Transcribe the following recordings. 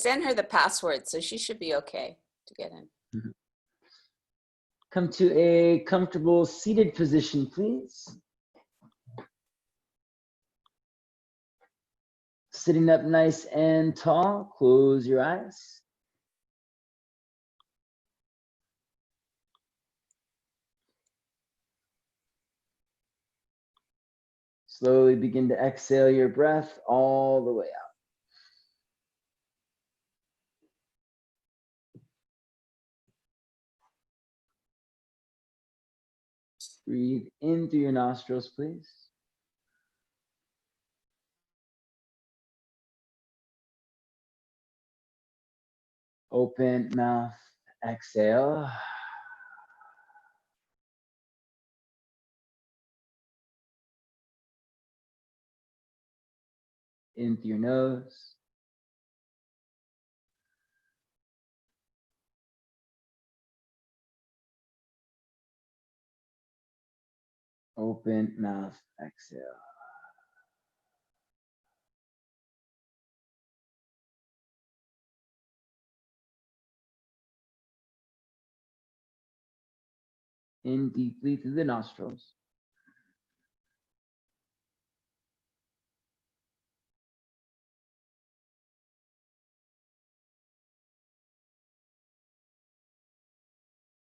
sent her the password, so she should be okay to get in. Mm-hmm. Come to a comfortable seated position, please. Sitting up nice and tall, close your eyes. Slowly begin to exhale your breath all the way out. Breathe in through your nostrils, please. Open mouth, exhale. In through your nose. Open mouth, exhale. In deeply through the nostrils.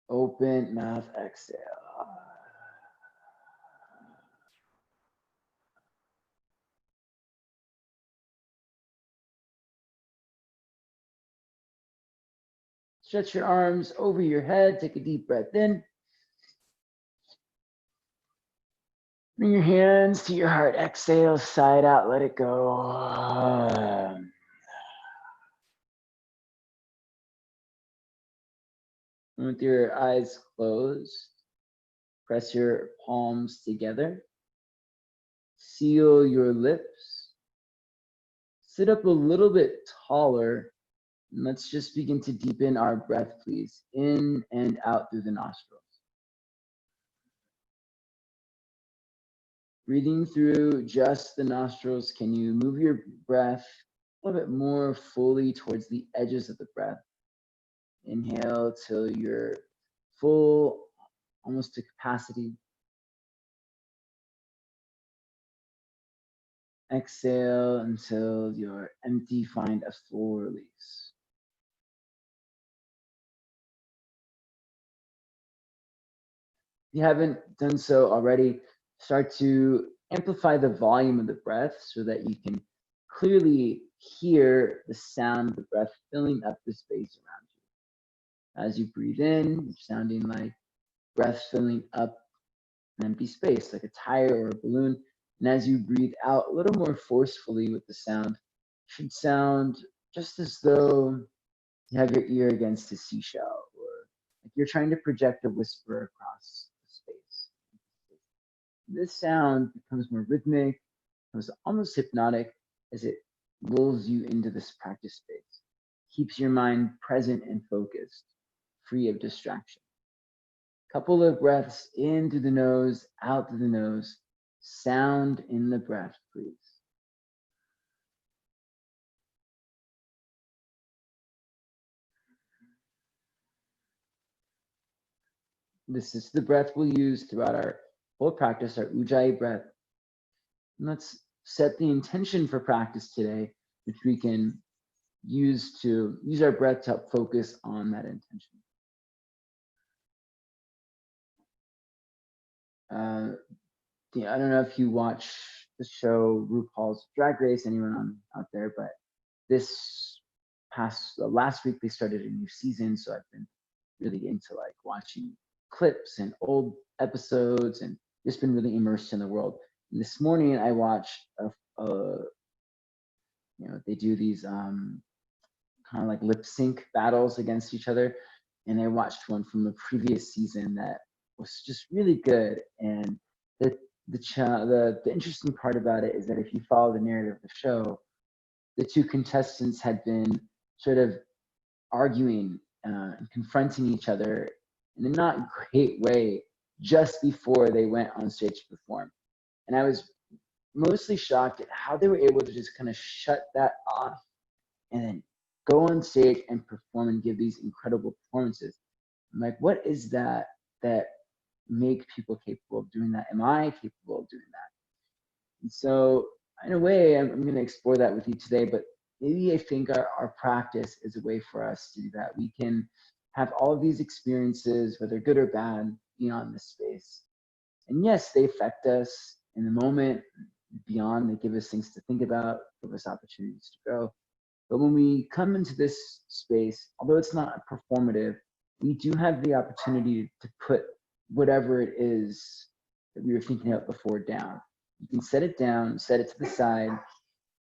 Open mouth, exhale. Stretch your arms over your head. Take a deep breath in. Bring your hands to your heart. Exhale, side out, let it go. With your eyes closed, press your palms together. Seal your lips. Sit up a little bit taller. And let's just begin to deepen our breath, please. In and out through the nostrils. Breathing through just the nostrils, can you move your breath a little bit more fully towards the edges of the breath? Inhale till you're full, almost to capacity. Exhale until you're empty, find a full release. If you haven't done so already, start to amplify the volume of the breath so that you can clearly hear the sound of the breath filling up the space around you. As you breathe in, you're sounding like breath filling up an empty space, like a tire or a balloon. And as you breathe out a little more forcefully with the sound, it should sound just as though you have your ear against a seashell, or like you're trying to project a whisper across the space. This sound becomes more rhythmic, becomes almost hypnotic as it lulls you into this practice space, keeps your mind present and focused, free of distraction. Couple of breaths in through the nose, out through the nose. Sound in the breath, please. This is the breath we'll use throughout our whole practice, our Ujjayi breath. And let's set the intention for practice today, which we can use our breath to help focus on that intention. I don't know if you watch the show RuPaul's Drag Race, anyone out there, but this last week they started a new season, so I've been really into like watching clips and old episodes and just been really immersed in the world. And this morning I watched they do these kind of like lip sync battles against each other, and I watched one from the previous season that was just really good. And the interesting part about it is that if you follow the narrative of the show, the two contestants had been sort of arguing and confronting each other in a not great way just before they went on stage to perform. And I was mostly shocked at how they were able to just kind of shut that off and then go on stage and perform and give these incredible performances. I'm like, what is that that make people capable of doing that? Am I capable of doing that? And so in a way, I'm going to explore that with you today, but maybe I think our practice is a way for us to do that. We can have all of these experiences, whether good or bad, beyond this space. And yes, they affect us in the moment, beyond, they give us things to think about, give us opportunities to grow. But when we come into this space, although it's not performative, we do have the opportunity to put whatever it is that we were thinking of before down. You can set it down, set it to the side,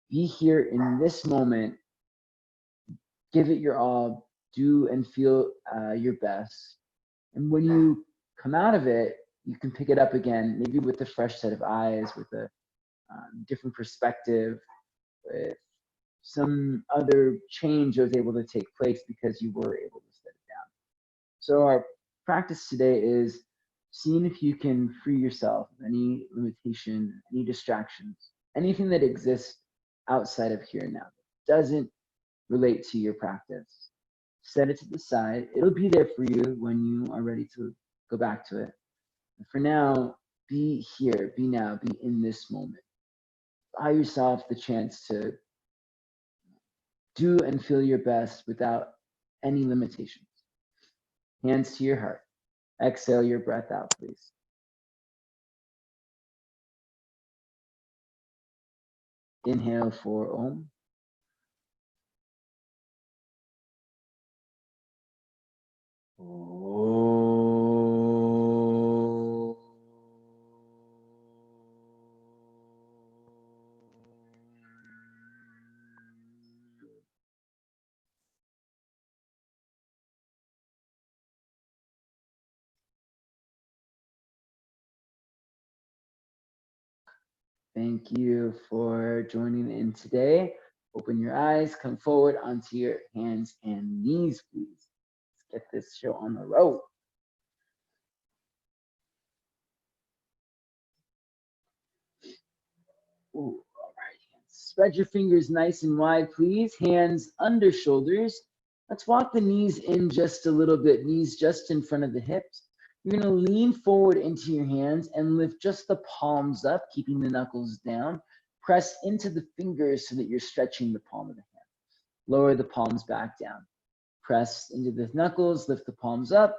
be here in this moment, give it your all, do and feel your best. And when you come out of it, you can pick it up again, maybe with a fresh set of eyes, with a different perspective, with some other change that was able to take place because you were able to set it down. So our practice today is seeing if you can free yourself of any limitation, any distractions, anything that exists outside of here and now that doesn't relate to your practice. Set it to the side. It'll be there for you when you are ready to go back to it. But for now, be here, be now, be in this moment. Allow yourself the chance to do and feel your best without any limitations. Hands to your heart. Exhale your breath out, please. Inhale for Om. Thank you for joining in today. Open your eyes, come forward onto your hands and knees, please. Let's get this show on the road. Ooh, all right. Spread your fingers nice and wide, please. Hands under shoulders. Let's walk the knees in just a little bit. Knees just in front of the hips. You're going to lean forward into your hands and lift just the palms up, keeping the knuckles down. Press into the fingers so that you're stretching the palm of the hand. Lower the palms back down. Press into the knuckles, lift the palms up,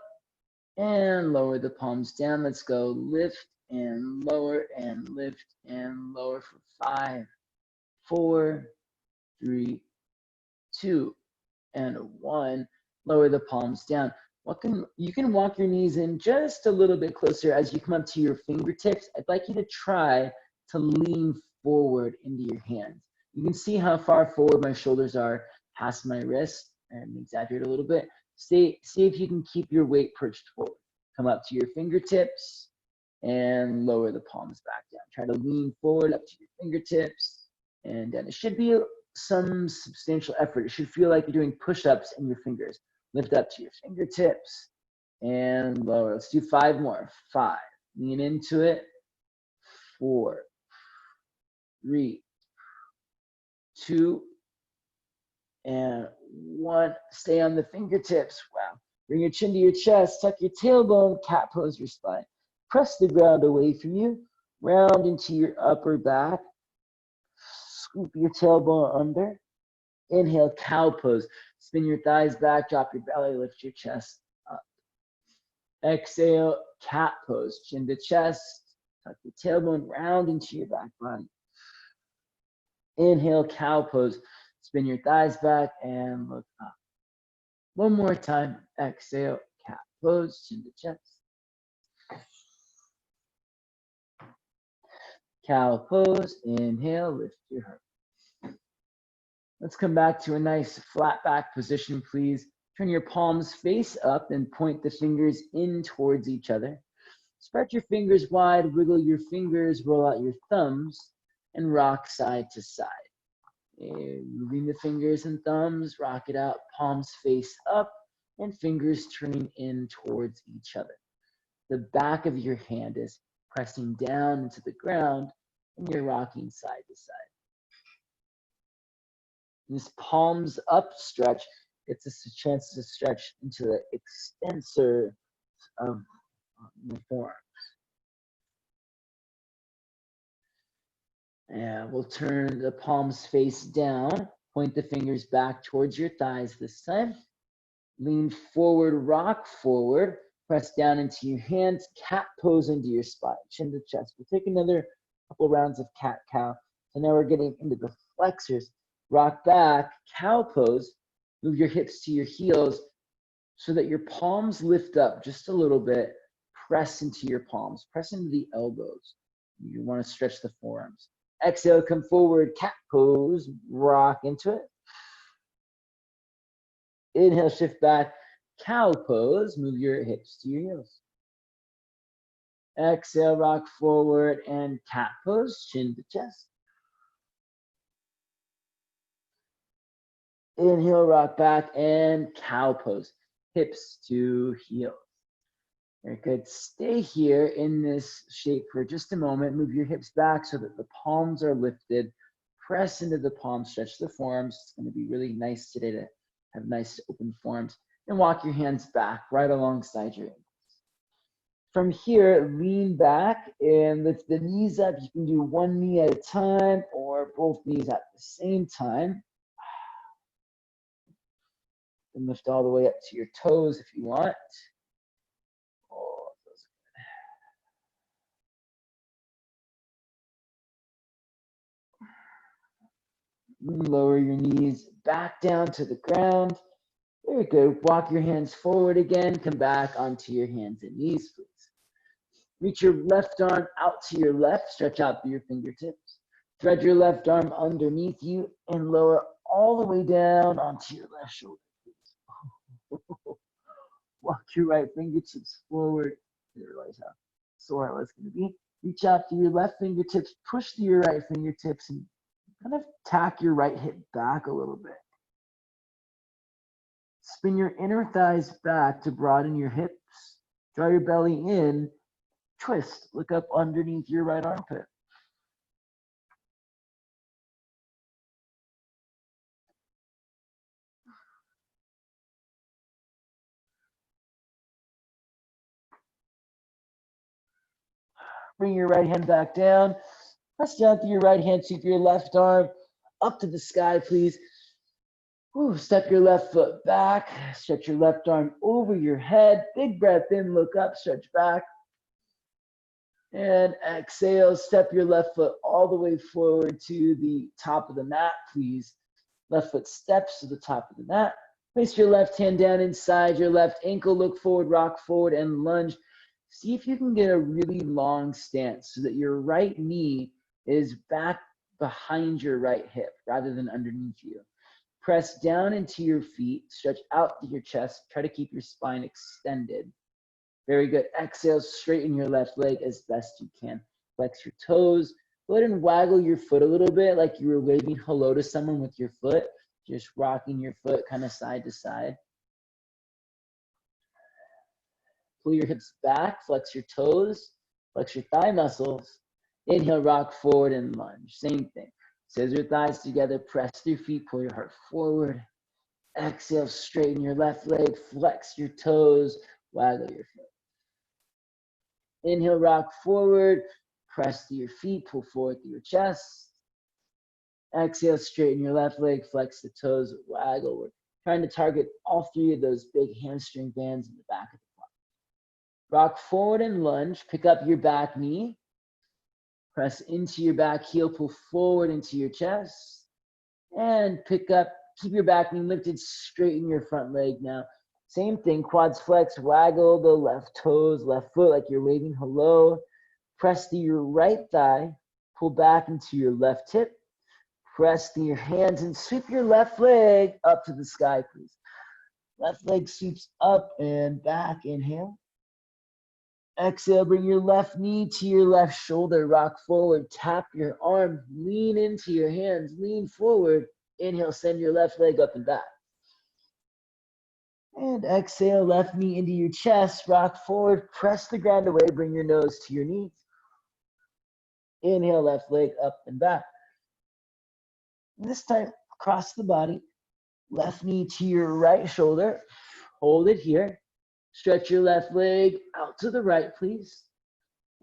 and lower the palms down. Let's go lift and lower and lift and lower for 5, 4, 3, 2, and 1. Lower the palms down. You can walk your knees in just a little bit closer as you come up to your fingertips. I'd like you to try to lean forward into your hands. You can see how far forward my shoulders are past my wrist, and exaggerate a little bit. See if you can keep your weight perched forward. Come up to your fingertips and lower the palms back down. Try to lean forward up to your fingertips and down. It should be some substantial effort. It should feel like you're doing push-ups in your fingers. Lift up to your fingertips and lower. Let's do 5 more. 5. Lean into it. 4, 3, 2, and 1. Stay on the fingertips. Wow. Bring your chin to your chest. Tuck your tailbone. Cat pose your spine. Press the ground away from you. Round into your upper back. Scoop your tailbone under. Inhale, cow pose. Spin your thighs back, drop your belly, lift your chest up. Exhale, cat pose. Chin to chest, tuck your tailbone round into your back body. Inhale, cow pose. Spin your thighs back and look up. One more time. Exhale, cat pose, chin to chest. Cow pose. Inhale, lift your heart. Let's come back to a nice flat back position, please. Turn your palms face up and point the fingers in towards each other. Spread your fingers wide, wiggle your fingers, roll out your thumbs, and rock side to side. Moving the fingers and thumbs, rock it out, palms face up, and fingers turning in towards each other. The back of your hand is pressing down into the ground, and you're rocking side to side. This palms up stretch gets us a chance to stretch into the extensor of the forearm. And we'll turn the palms face down. Point the fingers back towards your thighs this time. Lean forward, rock forward. Press down into your hands. Cat pose into your spine, chin to chest. We'll take another couple rounds of cat-cow. So now we're getting into the flexors. Rock back, cow pose. Move your hips to your heels so that your palms lift up just a little bit. Press into your palms. Press into the elbows. You want to stretch the forearms. Exhale, come forward, cat pose, rock into it. Inhale, shift back, cow pose, move your hips to your heels. Exhale, rock forward and cat pose, chin to chest. Inhale, rock back and cow pose, hips to heels. Very good. Stay here in this shape for just a moment. Move your hips back so that the palms are lifted. Press into the palms, stretch the forearms. It's going to be really nice today to have nice open forearms. And walk your hands back right alongside your ankles. From here, lean back and lift the knees up. You can do one knee at a time or both knees at the same time. And lift all the way up to your toes if you want. Oh, feels good. Lower your knees back down to the ground. Very good. Walk your hands forward again. Come back onto your hands and knees, please. Reach your left arm out to your left. Stretch out through your fingertips. Thread your left arm underneath you and lower all the way down onto your left shoulder, please. Walk your right fingertips forward. I didn't realize how sore I was going to be. Reach out to your left fingertips. Push to your right fingertips and kind of tack your right hip back a little bit. Spin your inner thighs back to broaden your hips. Draw your belly in. Twist. Look up underneath your right armpit. Bring your right hand back down. Press down through your right hand. Sweep your left arm up to the sky, please. Step your left foot back. Stretch your left arm over your head. Big breath in, look up, stretch back. And exhale, step your left foot all the way forward to the top of the mat, please. Left foot steps to the top of the mat. Place your left hand down inside your left ankle, look forward, rock forward, and lunge. See if you can get a really long stance so that your right knee is back behind your right hip rather than underneath you. Press down into your feet, stretch out to your chest, try to keep your spine extended. Very good. Exhale, straighten your left leg as best you can. Flex your toes. Go ahead and waggle your foot a little bit like you were waving hello to someone with your foot. Just rocking your foot kind of side to side. Pull your hips back, flex your toes, flex your thigh muscles. Inhale, rock forward and lunge. Same thing. Scissor thighs together, press your feet, pull your heart forward. Exhale, straighten your left leg, flex your toes, waggle your foot. Inhale, rock forward, press to your feet, pull forward through your chest. Exhale, straighten your left leg, flex the toes, waggle. We're trying to target all three of those big hamstring bands in the back of the quad. Rock forward and lunge, pick up your back knee. Press into your back heel, pull forward into your chest. And pick up, keep your back knee lifted, straighten your front leg now. Same thing, quads flex, waggle the left toes, left foot like you're waving hello. Press to your right thigh, pull back into your left hip. Press to your hands and sweep your left leg up to the sky, please. Left leg sweeps up and back, inhale. Exhale, bring your left knee to your left shoulder, rock forward, tap your arm, lean into your hands, lean forward. Inhale, send your left leg up and back. And exhale, left knee into your chest, rock forward, press the ground away, bring your nose to your knees. Inhale, left leg up and back. And this time, across the body. Left knee to your right shoulder. Hold it here. Stretch your left leg out to the right, please.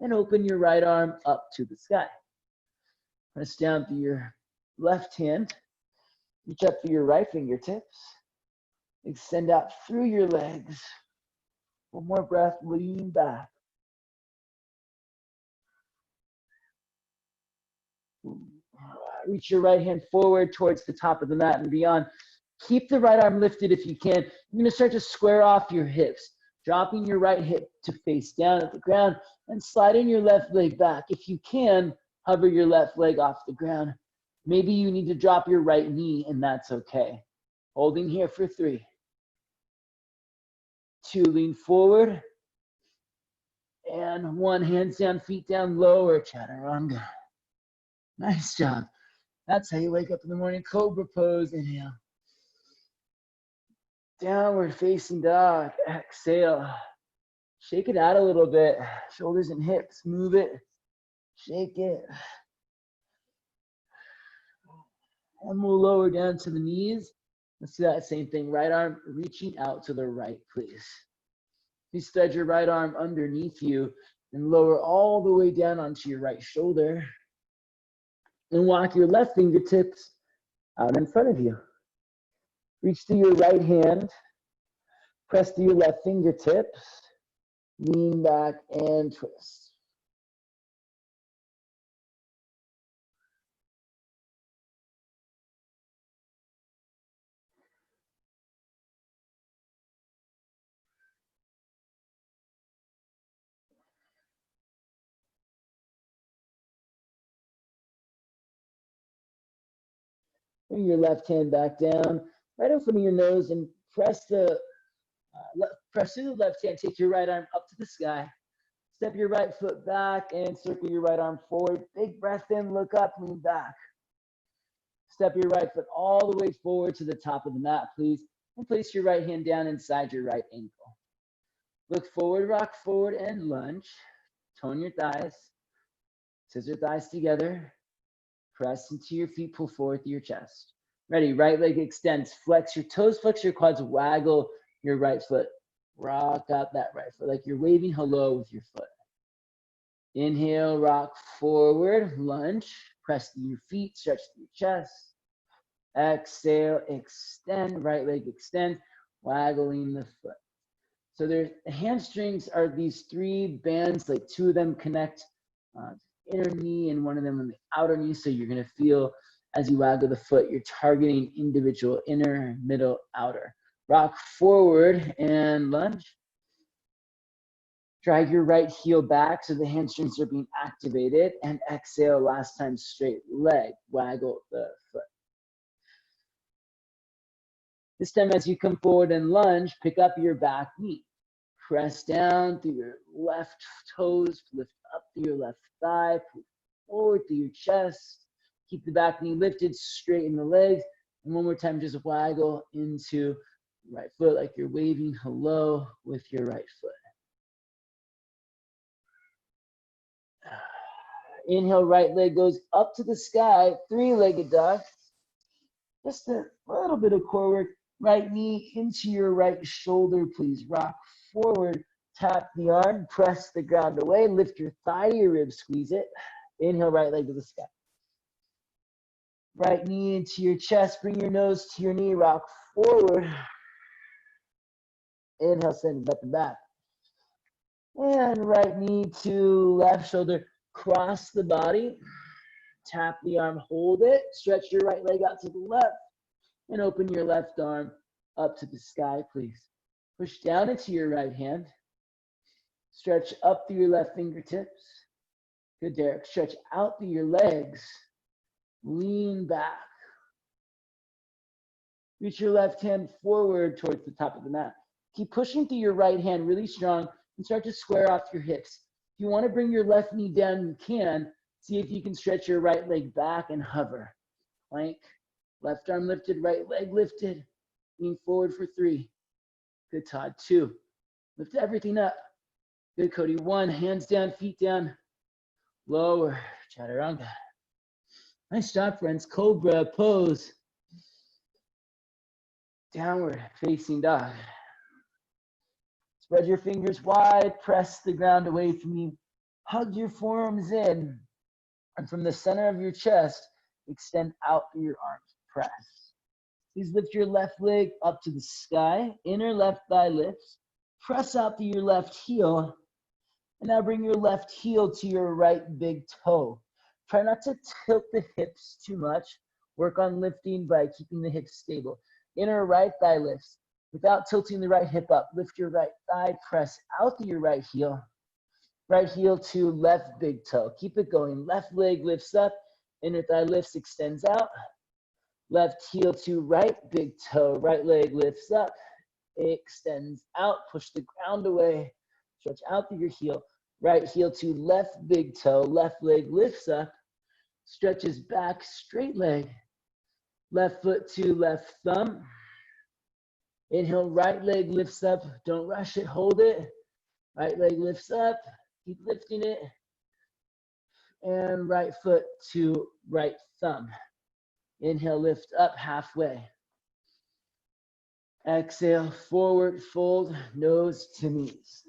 And open your right arm up to the sky. Press down through your left hand. Reach up through your right fingertips. Extend out through your legs. One more breath, lean back. Reach your right hand forward towards the top of the mat and beyond. Keep the right arm lifted if you can. You're going to start to square off your hips, dropping your right hip to face down at the ground and sliding your left leg back. If you can, hover your left leg off the ground. Maybe you need to drop your right knee, and that's okay. Holding here for 3. 2, lean forward. And 1, hands down, feet down, lower, chaturanga. Nice job. That's how you wake up in the morning. Cobra pose, inhale. Downward facing dog, exhale. Shake it out a little bit. Shoulders and hips, move it. Shake it. And we'll lower down to the knees. Let's do that same thing. Right arm reaching out to the right, please. You spread your right arm underneath you and lower all the way down onto your right shoulder. And walk your left fingertips out in front of you. Reach to your right hand. Press to your left fingertips. Lean back and twist. Bring your left hand back down, right in front of your nose, and press through the left hand. Take your right arm up to the sky. Step your right foot back and circle your right arm forward. Big breath in, look up, lean back. Step your right foot all the way forward to the top of the mat, please. And place your right hand down inside your right ankle. Look forward, rock forward, and lunge. Tone your thighs. Scissor thighs together. Press into your feet, pull forward through your chest. Ready, right leg extends. Flex your toes, flex your quads, waggle your right foot. Rock out that right foot like you're waving hello with your foot. Inhale, rock forward, lunge. Press through your feet, stretch through your chest. Exhale, extend, right leg extend, waggling the foot. So there's hamstrings are these 3 bands, like 2 of them connect inner knee and 1 of them on the outer knee. So you're going to feel as you waggle the foot, you're targeting individual inner, middle, outer. Rock forward and lunge. Drag your right heel back so the hamstrings are being activated. And exhale, last time straight leg, waggle the foot. This time as you come forward and lunge, pick up your back knee. Press down through your left toes, lift up through your left thigh, pull forward through your chest. Keep the back knee lifted, straighten the legs. And one more time, just waggle into right foot like you're waving hello with your right foot. Inhale, right leg goes up to the sky, 3-legged dog. Just a little bit of core work. Right knee into your right shoulder, please. Rock forward, tap the arm, press the ground away, lift your thigh to your ribs, squeeze it. Inhale, right leg to the sky. Right knee into your chest, bring your nose to your knee, rock forward. Inhale, send it up and back. And right knee to left shoulder, cross the body, tap the arm, hold it, stretch your right leg out to the left, and open your left arm up to the sky, please. Push down into your right hand, stretch up through your left fingertips. Good, Derek. Stretch out through your legs, lean back. Reach your left hand forward towards the top of the mat. Keep pushing through your right hand really strong and start to square off your hips. If you want to bring your left knee down, you can. See if you can stretch your right leg back and hover. Plank, left arm lifted, right leg lifted. Lean forward for 3. Good, Todd. 2. Lift everything up. Good, Cody. 1, hands down, feet down. Lower, chaturanga. Nice job, friends. Cobra pose. Downward facing dog. Spread your fingers wide, press the ground away from you. Hug your forearms in, and from the center of your chest, extend out through your arms. Press. Please lift your left leg up to the sky. Inner left thigh lifts. Press out through your left heel. And now bring your left heel to your right big toe. Try not to tilt the hips too much. Work on lifting by keeping the hips stable. Inner right thigh lifts. Without tilting the right hip up, lift your right thigh, press out through your right heel. Right heel to left big toe. Keep it going. Left leg lifts up. Inner thigh lifts, extends out. Left heel to right big toe. Right leg lifts up, extends out. Push the ground away. Stretch out through your heel. Right heel to left big toe. Left leg lifts up. Stretches back, straight leg. Left foot to left thumb. Inhale, right leg lifts up. Don't rush it, hold it. Right leg lifts up. Keep lifting it. And right foot to right thumb. Inhale, lift up halfway. Exhale, forward fold, nose to knees.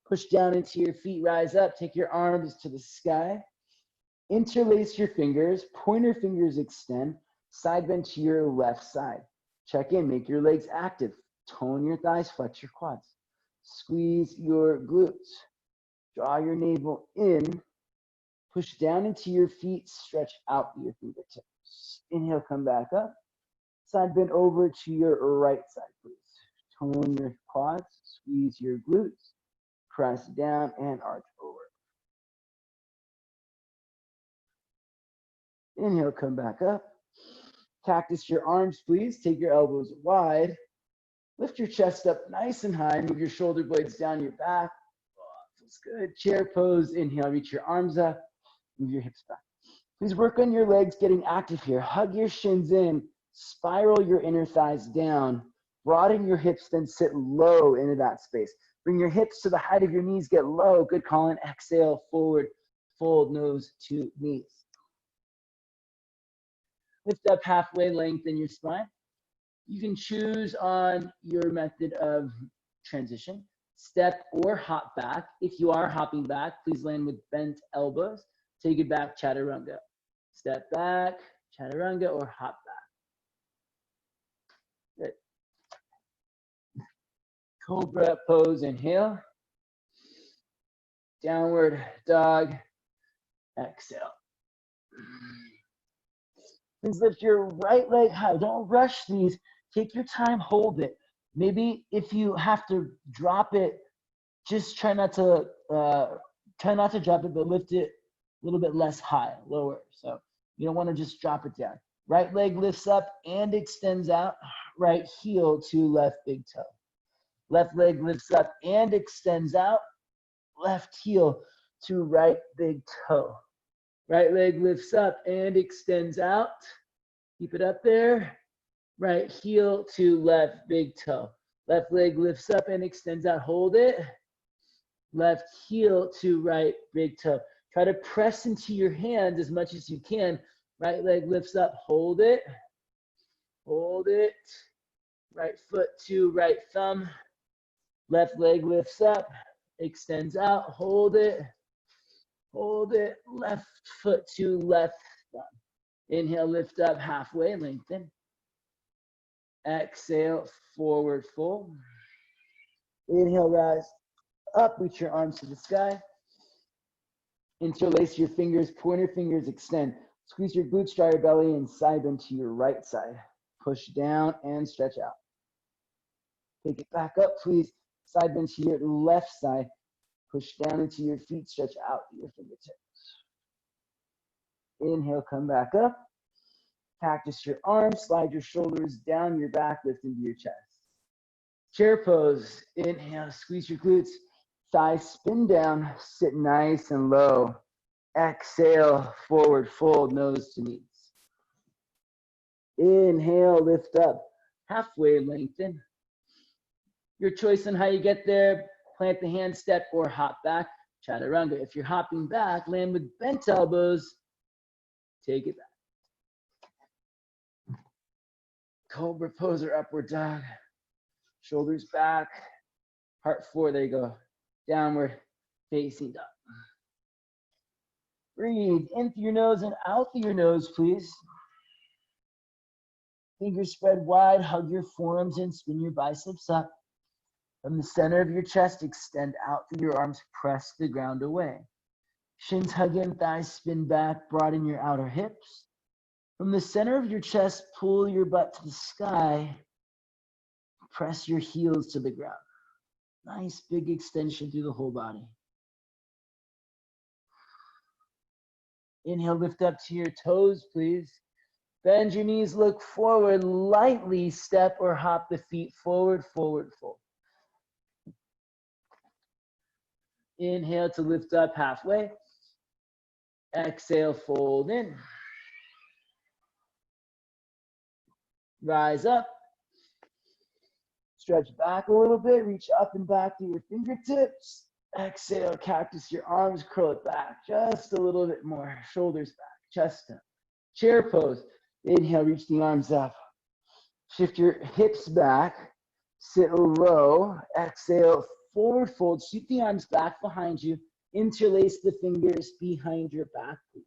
Push down into your feet, rise up, take your arms to the sky. Interlace your fingers, pointer fingers extend, side bend to your left side. Check in, make your legs active. Tone your thighs, flex your quads. Squeeze your glutes. Draw your navel in. Push down into your feet, stretch out your fingertips. Inhale, come back up. Side bend over to your right side, please. Tone your quads, squeeze your glutes, press down and arch over. Inhale, come back up. Cactus your arms, please. Take your elbows wide. Lift your chest up nice and high. Move your shoulder blades down your back. Oh, feels good. Chair pose. Inhale, reach your arms up. Move your hips back. Please work on your legs getting active here. Hug your shins in. Spiral your inner thighs down. Broaden your hips, then sit low into that space. Bring your hips to the height of your knees. Get low. Good calling. Exhale, forward, fold, nose to knees. Lift up halfway, lengthen your spine. You can choose on your method of transition, step or hop back. If you are hopping back, please land with bent elbows. Take it back, chaturanga. Step back, chaturanga, or hop back. Good. Cobra pose, inhale. Downward dog, exhale. Please lift your right leg high. Don't rush these. Take your time, hold it. Maybe if you have to drop it, just try not to drop it, but lift it a little bit less high, lower. So you don't want to just drop it down. Right leg lifts up and extends out. Right heel to left big toe. Left leg lifts up and extends out. Left heel to right big toe. Right leg lifts up and extends out. Keep it up there. Right heel to left big toe. Left leg lifts up and extends out. Hold it. Left heel to right big toe. Try to press into your hands as much as you can. Right leg lifts up. Hold it. Hold it. Right foot to right thumb. Left leg lifts up. Extends out. Hold it. Hold it. Left foot to left thumb. Inhale, lift up halfway, lengthen. Exhale, forward fold. Inhale, rise up, reach your arms to the sky. Interlace your fingers, pointer fingers extend. Squeeze your glutes, draw your belly, and side bend to your right side. Push down and stretch out. Take it back up, please. Side bend to your left side. Push down into your feet, stretch out your fingertips. Inhale, come back up. Cactus your arms, slide your shoulders down your back, lift into your chest. Chair pose. Inhale, squeeze your glutes. Thighs spin down, sit nice and low. Exhale, forward fold, nose to knees. Inhale, lift up, halfway lengthen. Your choice on how you get there, plant the hand, step, or hop back, chaturanga. If you're hopping back, land with bent elbows, take it back. Cobra pose or upward dog. Shoulders back. Heart forward. There you go. Downward facing dog. Breathe in through your nose and out through your nose, please. Fingers spread wide. Hug your forearms in. Spin your biceps up. From the center of your chest, extend out through your arms. Press the ground away. Shins hug in, thighs spin back. Broaden your outer hips. From the center of your chest, pull your butt to the sky. Press your heels to the ground. Nice big extension through the whole body. Inhale, lift up to your toes, please. Bend your knees, look forward. Lightly step or hop the feet forward, forward, fold. Inhale to lift up halfway. Exhale, fold in. Rise up. Stretch back a little bit. Reach up and back to your fingertips. Exhale, cactus your arms. Curl it back just a little bit more. Shoulders back, chest up. Chair pose. Inhale, reach the arms up. Shift your hips back. Sit low. Exhale, forward fold. Sweep the arms back behind you. Interlace the fingers behind your back, please.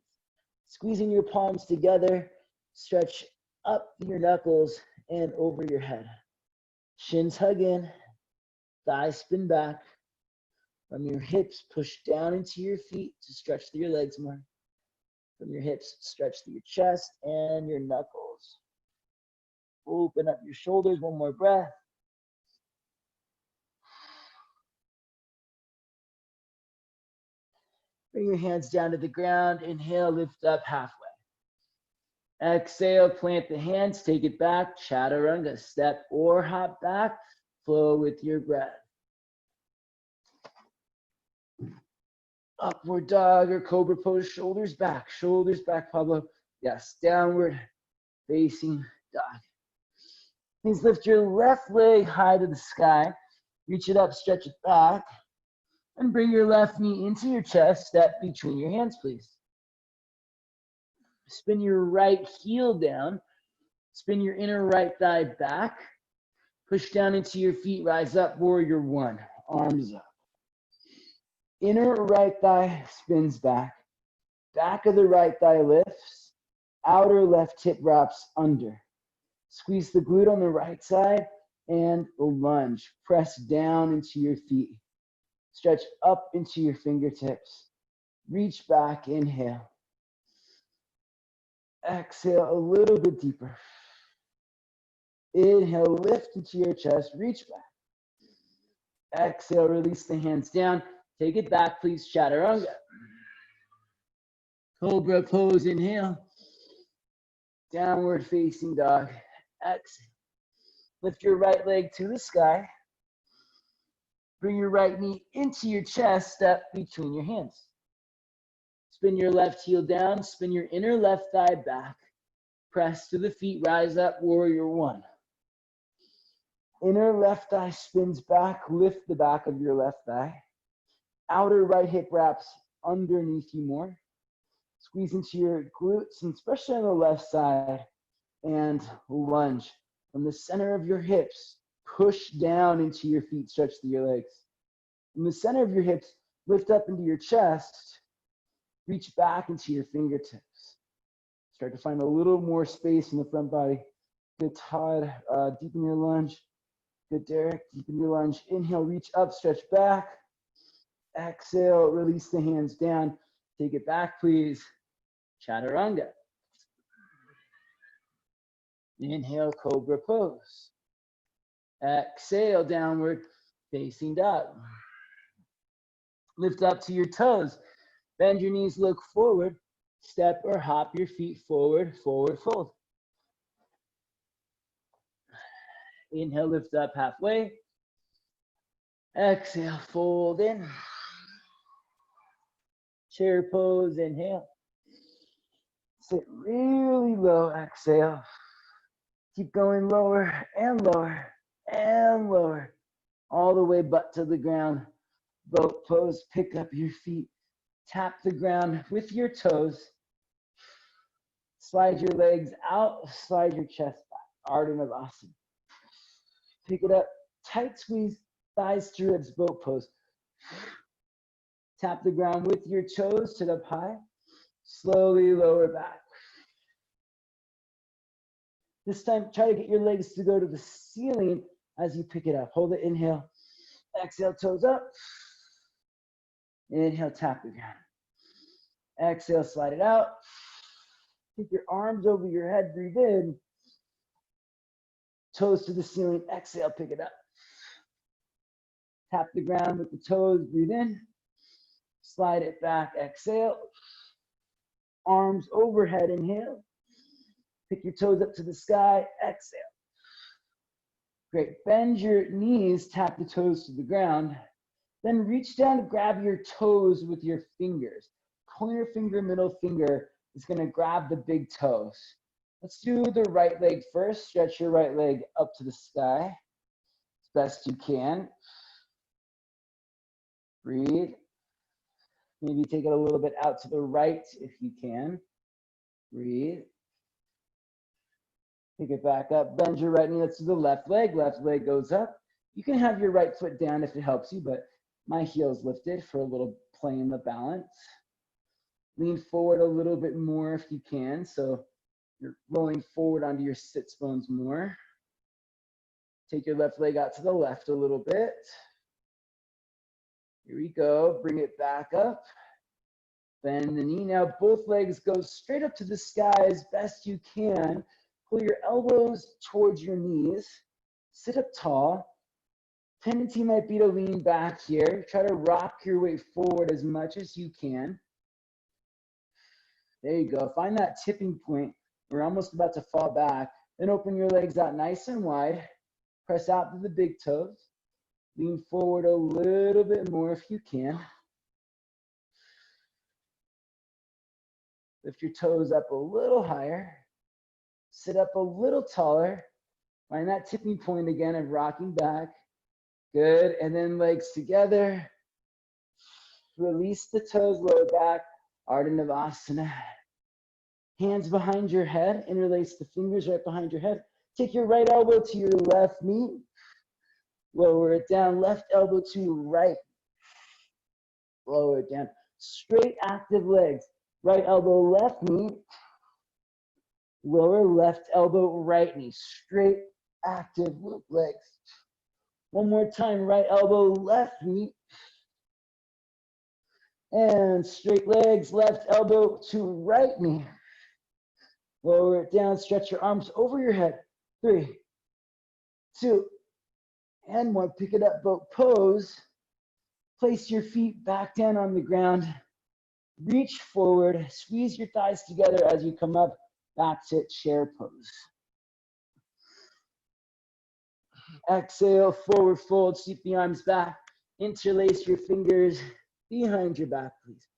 Squeezing your palms together. Stretch up your knuckles and over your head. Shins hug in. Thighs spin back. From your hips, push down into your feet to stretch through your legs more. From your hips, stretch through your chest and your knuckles. Open up your shoulders. One more breath. Bring your hands down to the ground. Inhale, lift up halfway. Exhale, plant the hands, take it back. Chaturanga, step or hop back. Flow with your breath. Upward dog or cobra pose, shoulders back, Pablo. Yes, downward facing dog. Please lift your left leg high to the sky. Reach it up, stretch it back. And bring your left knee into your chest. Step between your hands, please. Spin your right heel down. Spin your inner right thigh back. Push down into your feet. Rise up, warrior one. Arms up. Inner right thigh spins back. Back of the right thigh lifts. Outer left hip wraps under. Squeeze the glute on the right side and lunge. Press down into your feet. Stretch up into your fingertips. Reach back, inhale. Exhale a little bit deeper. Inhale, lift into your chest, reach back. Exhale, release the hands down. Take it back, please, chaturanga. Cobra pose, inhale. Downward facing dog. Exhale. Lift your right leg to the sky. Bring your right knee into your chest, step between your hands. Spin your left heel down, spin your inner left thigh back. Press to the feet, rise up, warrior one. Inner left thigh spins back, lift the back of your left thigh. Outer right hip wraps underneath you more. Squeeze into your glutes, and especially on the left side, and lunge. From the center of your hips, push down into your feet, stretch through your legs. From the center of your hips, lift up into your chest, reach back into your fingertips. Start to find a little more space in the front body. Good, Todd, deepen your lunge. Good, Derek, deepen your lunge. Inhale, reach up, stretch back. Exhale, release the hands down. Take it back, please. Chaturanga. Inhale, cobra pose. Exhale, downward facing dog. Lift up to your toes. Bend your knees, look forward. Step or hop your feet forward, forward fold. Inhale, lift up halfway. Exhale, fold in. Chair pose, inhale. Sit really low, exhale. Keep going lower and lower and lower. All the way butt to the ground. Boat pose, pick up your feet. Tap the ground with your toes. Slide your legs out, slide your chest back. Ardha Navasana. Pick it up, tight squeeze, thighs to ribs, boat pose. Tap the ground with your toes, sit up high. Slowly lower back. This time, try to get your legs to go to the ceiling as you pick it up. Hold it, inhale. Exhale, toes up. Inhale, tap the ground. Exhale, slide it out. Keep your arms over your head, breathe in. Toes to the ceiling, exhale, pick it up. Tap the ground with the toes, breathe in. Slide it back, exhale. Arms overhead, inhale. Pick your toes up to the sky, exhale. Great, bend your knees, tap the toes to the ground. Then reach down to grab your toes with your fingers. Pointer finger, middle finger is gonna grab the big toes. Let's do the right leg first. Stretch your right leg up to the sky as best you can. Breathe. Maybe take it a little bit out to the right if you can. Breathe. Pick it back up. Bend your right knee. Let's do the left leg. Left leg goes up. You can have your right foot down if it helps you, but my heel's lifted for a little play in the balance. Lean forward a little bit more if you can. So you're rolling forward onto your sits bones more. Take your left leg out to the left a little bit. Here we go. Bring it back up. Bend the knee. Now both legs go straight up to the sky as best you can. Pull your elbows towards your knees. Sit up tall. Tendency might be to lean back here. Try to rock your way forward as much as you can. There you go. Find that tipping point. We're almost about to fall back. Then open your legs out nice and wide. Press out to the big toes. Lean forward a little bit more if you can. Lift your toes up a little higher. Sit up a little taller. Find that tipping point again of rocking back. Good. And then legs together. Release the toes, lower back. Ardha Navasana. Hands behind your head. Interlace the fingers right behind your head. Take your right elbow to your left knee. Lower it down. Left elbow to your right. Lower it down. Straight active legs. Right elbow, left knee. Lower left elbow, right knee. Straight active legs. One more time. Right elbow, left knee. And straight legs, left elbow to right knee. Lower it down, stretch your arms over your head. 3, 2, and 1. Pick it up, boat pose. Place your feet back down on the ground. Reach forward, squeeze your thighs together as you come up back to chair pose. Exhale, forward fold, sweep the arms back. Interlace your fingers behind your back, please.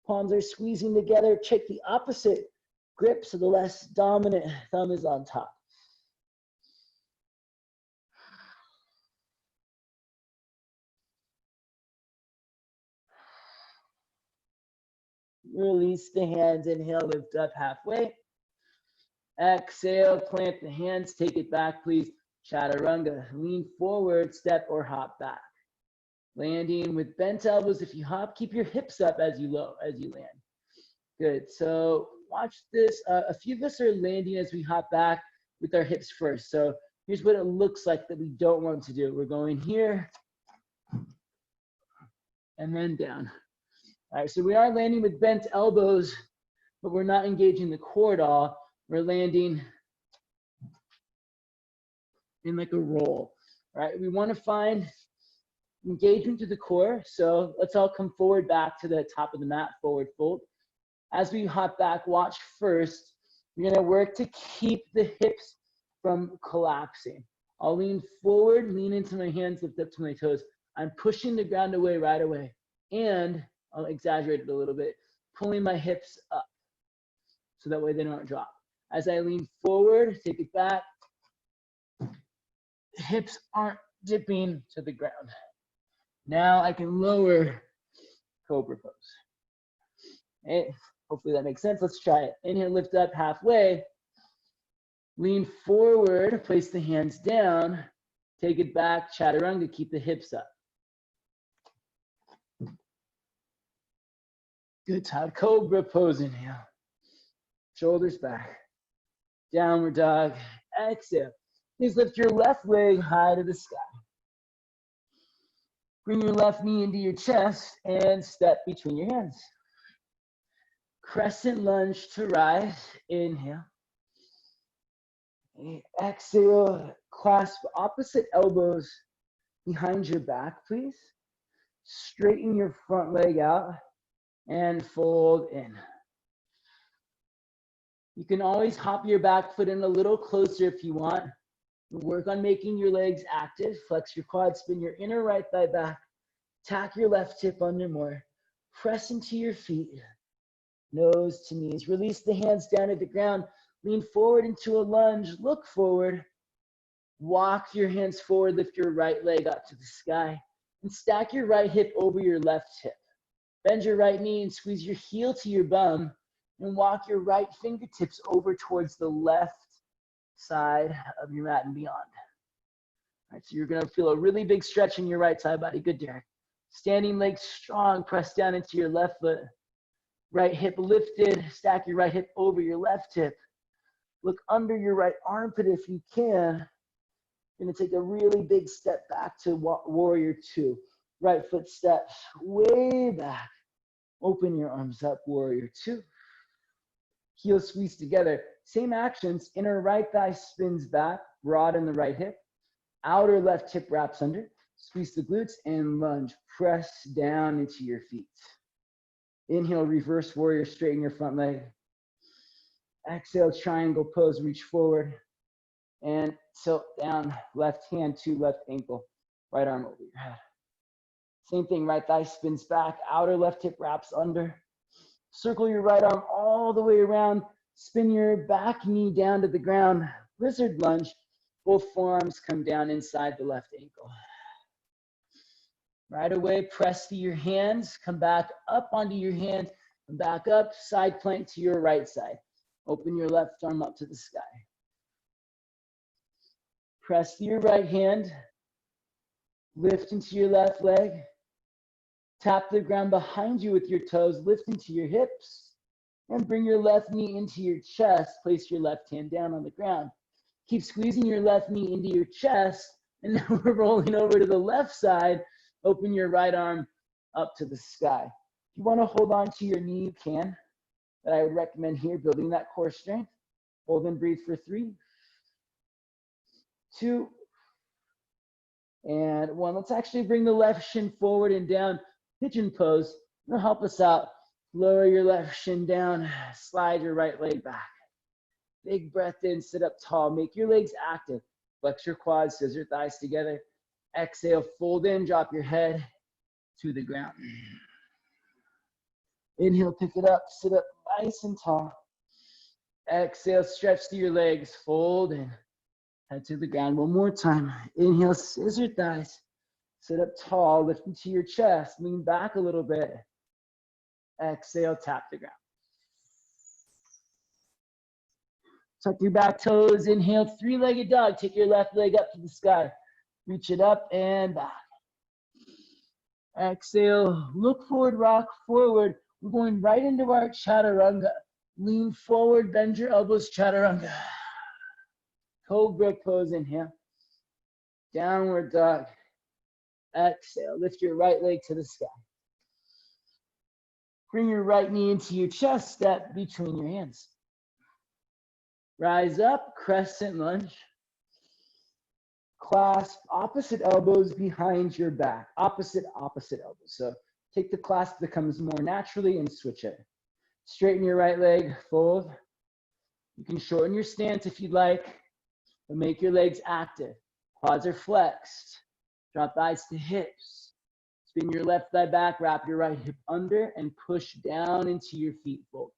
Palms are squeezing together. Check the opposite grip so the less dominant thumb is on top. Release the hands. Inhale, lift up halfway. Exhale, plant the hands. Take it back, please. Chaturanga. Lean forward, step or hop back. Landing with bent elbows. If you hop, keep your hips up as you land. Good. So watch this. A few of us are landing as we hop back with our hips first. So here's what it looks like that we don't want to do. We're going here and then down. All right, so we are landing with bent elbows, but we're not engaging the core at all. We're landing in like a roll. All right, we want to find engagement to the core. So let's all come forward back to the top of the mat, forward fold. As we hop back, watch first. You're gonna work to keep the hips from collapsing. I'll lean forward, lean into my hands, lift up to my toes. I'm pushing the ground away right away. And I'll exaggerate it a little bit, pulling my hips up so that way they don't drop. As I lean forward, take it back. Hips aren't dipping to the ground. Now I can lower cobra pose. Okay, hopefully that makes sense. Let's try it. Inhale, lift up halfway. Lean forward, place the hands down, take it back, chaturanga, keep the hips up. Good job, cobra pose, inhale. Shoulders back. Downward dog, exhale. Please lift your left leg high to the sky. Bring your left knee into your chest and step between your hands. Crescent lunge to rise, inhale. Exhale, clasp opposite elbows behind your back, please. Straighten your front leg out and fold in. You can always hop your back foot in a little closer if you want. Work on making your legs active. Flex your quads, spin your inner right thigh back. Tack your left hip under more. Press into your feet, nose to knees. Release the hands down to the ground. Lean forward into a lunge. Look forward. Walk your hands forward. Lift your right leg up to the sky. And stack your right hip over your left hip. Bend your right knee and squeeze your heel to your bum. And walk your right fingertips over towards the left side of your mat and beyond. All right, so you're going to feel a really big stretch in your right side body. Good, Derek. Standing legs strong. Press down into your left foot. Right hip lifted. Stack your right hip over your left hip. Look under your right armpit if you can. You're going to take a really big step back to warrior two. Right foot steps way back. Open your arms up, warrior two. Heels squeeze together. Same actions. Inner right thigh spins back. Broaden the right hip. Outer left hip wraps under. Squeeze the glutes and lunge. Press down into your feet. Inhale, reverse warrior. Straighten your front leg. Exhale, triangle pose. Reach forward. And tilt down. Left hand to left ankle. Right arm over your head. Same thing. Right thigh spins back. Outer left hip wraps under. Circle your right arm all the way around. Spin your back knee down to the ground. Lizard lunge. Both forearms come down inside the left ankle. Right away, press to your hands. Come back up onto your hands. And back up, side plank to your right side. Open your left arm up to the sky. Press to your right hand. Lift into your left leg. Tap the ground behind you with your toes. Lift into your hips. And bring your left knee into your chest. Place your left hand down on the ground. Keep squeezing your left knee into your chest. And now we're rolling over to the left side. Open your right arm up to the sky. If you want to hold on to your knee, you can. But I would recommend here building that core strength. Hold and breathe for 3, 2, and 1. Let's actually bring the left shin forward and down. Pigeon pose. It'll help us out. Lower your left shin down. Slide your right leg back. Big breath in. Sit up tall. Make your legs active. Flex your quads. Scissor thighs together. Exhale. Fold in. Drop your head to the ground. Inhale. Pick it up. Sit up nice and tall. Exhale. Stretch through your legs. Fold in. Head to the ground. One more time. Inhale. Scissor thighs. Sit up tall, lift into your chest, lean back a little bit. Exhale, tap the ground. Tuck your back toes, inhale, three-legged dog. Take your left leg up to the sky. Reach it up and back. Exhale, look forward, rock forward. We're going right into our chaturanga. Lean forward, bend your elbows, chaturanga. Cobra pose, inhale. Downward dog. Exhale, lift your right leg to the sky. Bring your right knee into your chest, step between your hands. Rise up, crescent lunge. Clasp opposite elbows behind your back. Opposite elbows. So take the clasp that comes more naturally and switch it. Straighten your right leg, fold. You can shorten your stance if you'd like, but make your legs active. Quads are flexed. Drop thighs to hips. Spin your left thigh back, wrap your right hip under, and push down into your feet fold.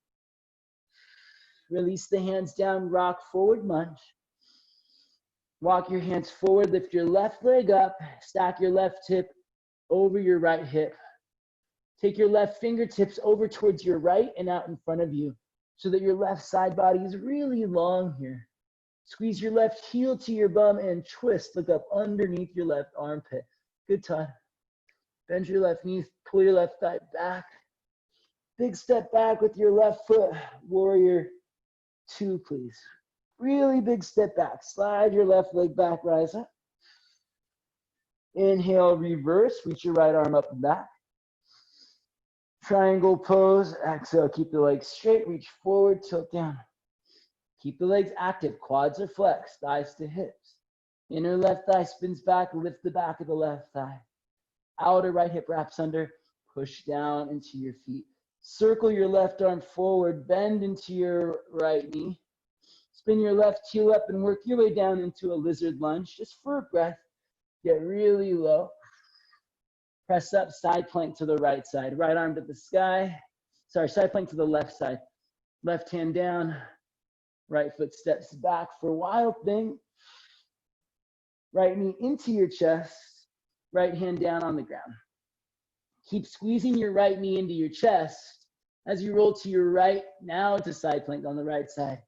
Release the hands down, rock forward lunge. Walk your hands forward, lift your left leg up, stack your left hip over your right hip. Take your left fingertips over towards your right and out in front of you so that your left side body is really long here. Squeeze your left heel to your bum and twist. Look up underneath your left armpit. Good, Todd. Bend your left knee, pull your left thigh back. Big step back with your left foot. Warrior 2, please. Really big step back. Slide your left leg back, rise up. Inhale, reverse. Reach your right arm up and back. Triangle pose. Exhale, keep the legs straight. Reach forward, tilt down. Keep the legs active. Quads are flexed, thighs to hips. Inner left thigh spins back. Lift the back of the left thigh. Outer right hip wraps under. Push down into your feet. Circle your left arm forward. Bend into your right knee. Spin your left heel up and work your way down into a lizard lunge. Just for a breath. Get really low. Press up, side plank to the right side. Right arm to the sky. Sorry, side plank to the left side. Left hand down. Right foot steps back for wild thing. Right knee into your chest. Right hand down on the ground. Keep squeezing your right knee into your chest as you roll to your right, now to side plank on the right side.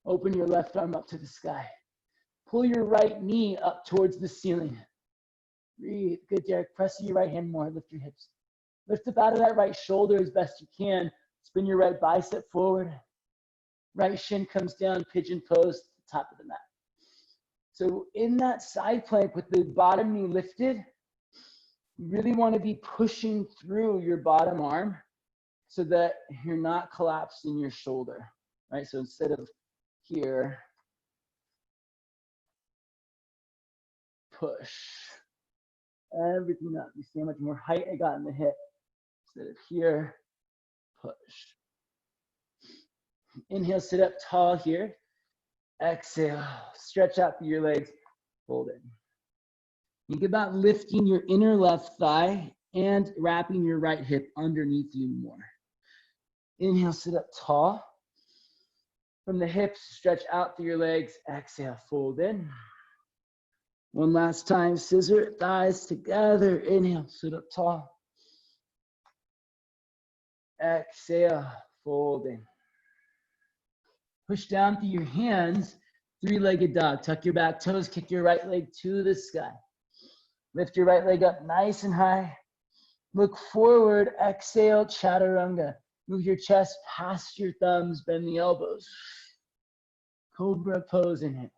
Open your left arm up to the sky. Pull your right knee up towards the ceiling. Breathe. Good, Derek. Press your right hand more. Lift your hips. Lift up out of that right shoulder as best you can. Spin your right bicep forward. Right shin comes down, pigeon pose to the top of the mat. So in that side plank with the bottom knee lifted, you really want to be pushing through your bottom arm so that you're not collapsed in your shoulder, right? So instead of here, push everything up. You see how much more height I got in the hip. Instead of here, push. Inhale, sit up tall here. Exhale, stretch out through your legs, fold it. Think about lifting your inner left thigh and wrapping your right hip underneath you more. Inhale, sit up tall. From the hips, stretch out through your legs. Exhale, fold in. One last time, scissor thighs together. Inhale, sit up tall. Exhale, fold in. Push down through your hands, three-legged dog. Tuck your back toes, kick your right leg to the sky. Lift your right leg up nice and high. Look forward, exhale, chaturanga. Move your chest past your thumbs, bend the elbows. Cobra pose, inhale.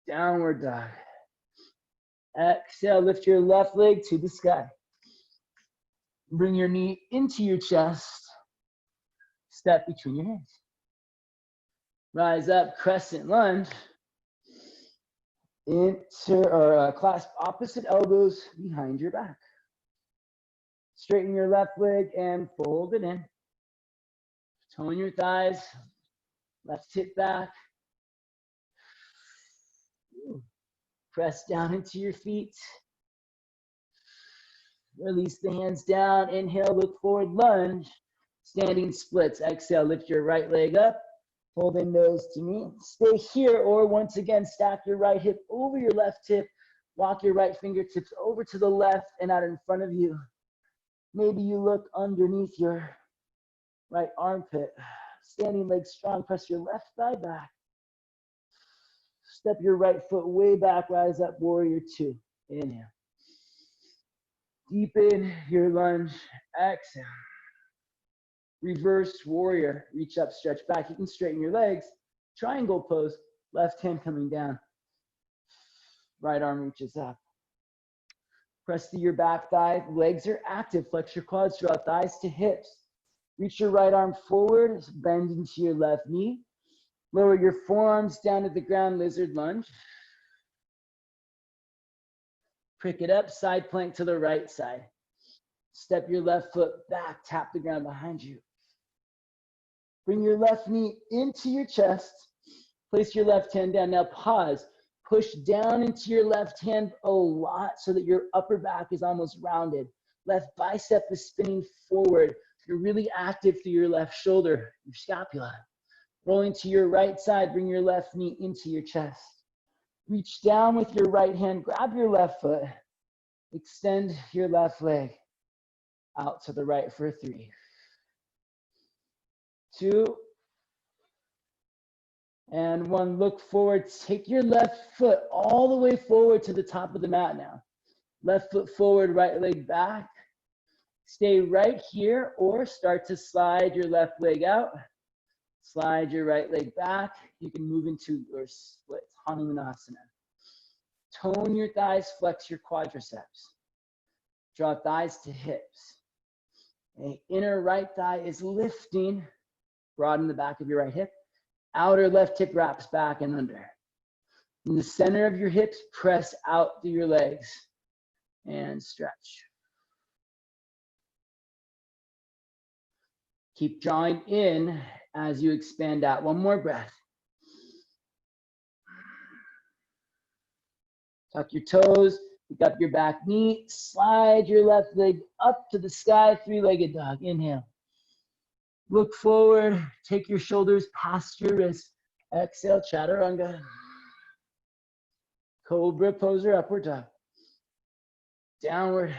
Downward dog. Exhale, lift your left leg to the sky. Bring your knee into your chest. Step between your hands. Rise up, crescent lunge. Clasp opposite elbows behind your back. Straighten your left leg and fold it in. Tone your thighs. Left hip back. Press down into your feet. Release the hands down. Inhale, look forward, lunge. Standing splits. Exhale, lift your right leg up. Holding nose to knee. Stay here, or once again, stack your right hip over your left hip. Walk your right fingertips over to the left and out in front of you. Maybe you look underneath your right armpit. Standing leg strong. Press your left thigh back. Step your right foot way back. Rise up, warrior 2. Inhale. Deepen your lunge. Exhale. Reverse warrior. Reach up, stretch back. You can straighten your legs. Triangle pose. Left hand coming down. Right arm reaches up. Press to your back thigh. Legs are active. Flex your quads. Draw thighs to hips. Reach your right arm forward. Bend into your left knee. Lower your forearms down to the ground. Lizard lunge. Pick it up. Side plank to the right side. Step your left foot back. Tap the ground behind you. Bring your left knee into your chest. Place your left hand down. Now pause. Push down into your left hand a lot so that your upper back is almost rounded. Left bicep is spinning forward. You're really active through your left shoulder, your scapula. Rolling to your right side, bring your left knee into your chest. Reach down with your right hand, grab your left foot. Extend your left leg out to the right for 3, 2, And one, look forward. Take your left foot all the way forward to the top of the mat now. Left foot forward, right leg back. Stay right here or start to slide your left leg out. Slide your right leg back. You can move into your split, Hanumanasana. Tone your thighs, flex your quadriceps. Draw thighs to hips. Okay. Inner right thigh is lifting. Broaden the back of your right hip. Outer left hip wraps back and under. In the center of your hips, press out through your legs and stretch. Keep drawing in as you expand out. One more breath. Tuck your toes, pick up your back knee, slide your left leg up to the sky, three-legged dog. Inhale. Look forward, take your shoulders past your wrists. Exhale, chaturanga. Cobra pose or upward dog. Downward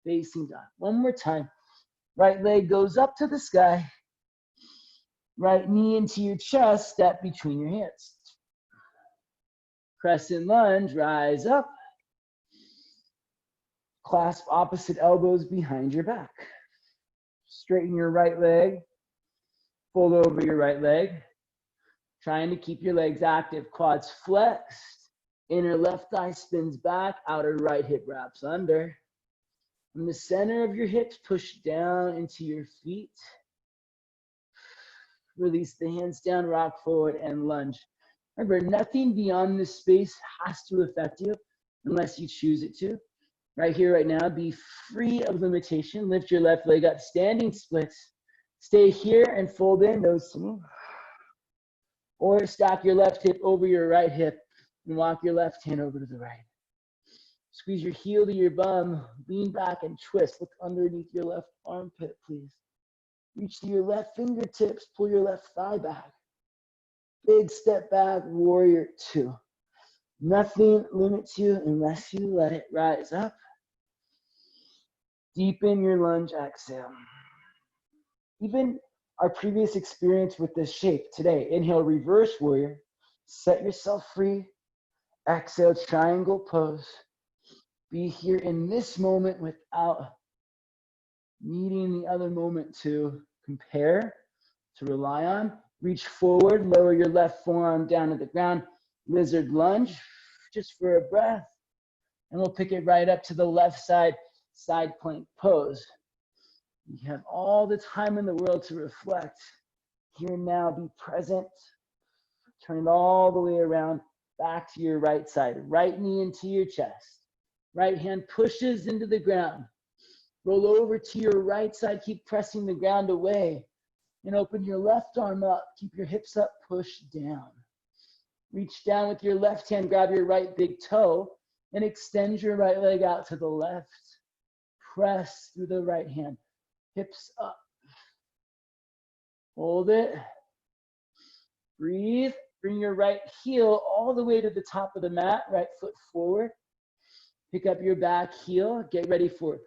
facing dog. One more time. Right leg goes up to the sky. Right knee into your chest, step between your hands. Crescent lunge, rise up. Clasp opposite elbows behind your back. Straighten your right leg. Fold over your right leg. Trying to keep your legs active. Quads flexed. Inner left thigh spins back. Outer right hip wraps under. From the center of your hips, push down into your feet. Release the hands down, rock forward, and lunge. Remember, nothing beyond this space has to affect you unless you choose it to. Right here, right now, be free of limitation. Lift your left leg up, standing splits. Stay here and fold in, nose to knee. Or stack your left hip over your right hip and walk your left hand over to the right. Squeeze your heel to your bum, lean back and twist. Look underneath your left armpit, please. Reach to your left fingertips, pull your left thigh back. Big step back, warrior two. Nothing limits you unless you let it rise up. Deepen your lunge, exhale. Even our previous experience with this shape today, inhale, reverse warrior. Set yourself free. Exhale, triangle pose. Be here in this moment without needing the other moment to compare, to rely on. Reach forward, lower your left forearm down to the ground. Lizard lunge, just for a breath. And we'll pick it right up to the left side, side plank pose. You have all the time in the world to reflect. Here now, be present. Turn it all the way around, back to your right side. Right knee into your chest. Right hand pushes into the ground. Roll over to your right side, keep pressing the ground away. And open your left arm up, keep your hips up, push down. Reach down with your left hand, grab your right big toe, and extend your right leg out to the left. Press through the right hand, hips up. Hold it. Breathe. Bring your right heel all the way to the top of the mat, right foot forward. Pick up your back heel. Get ready for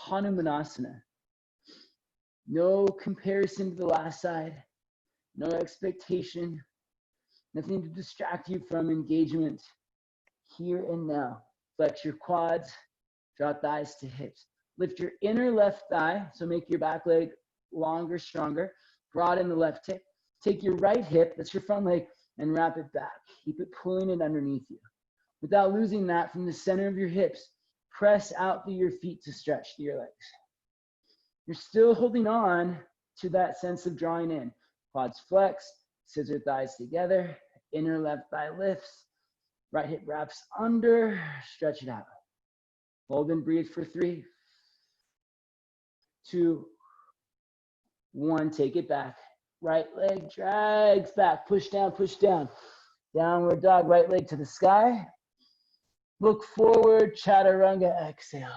Hanumanasana. No comparison to the last side. No expectation. Nothing to distract you from engagement. Here and now. Flex your quads. Draw thighs to hips. Lift your inner left thigh. So make your back leg longer, stronger. Broaden the left hip. Take your right hip, that's your front leg, and wrap it back. Keep it pulling it underneath you. Without losing that, from the center of your hips, press out through your feet to stretch through your legs. You're still holding on to that sense of drawing in. Quads flex, scissor thighs together, inner left thigh lifts, right hip wraps under, stretch it out. Hold and breathe for 3, 2, 1, take it back. Right leg drags back, push down, push down. Downward dog, right leg to the sky. Look forward, chaturanga, exhale.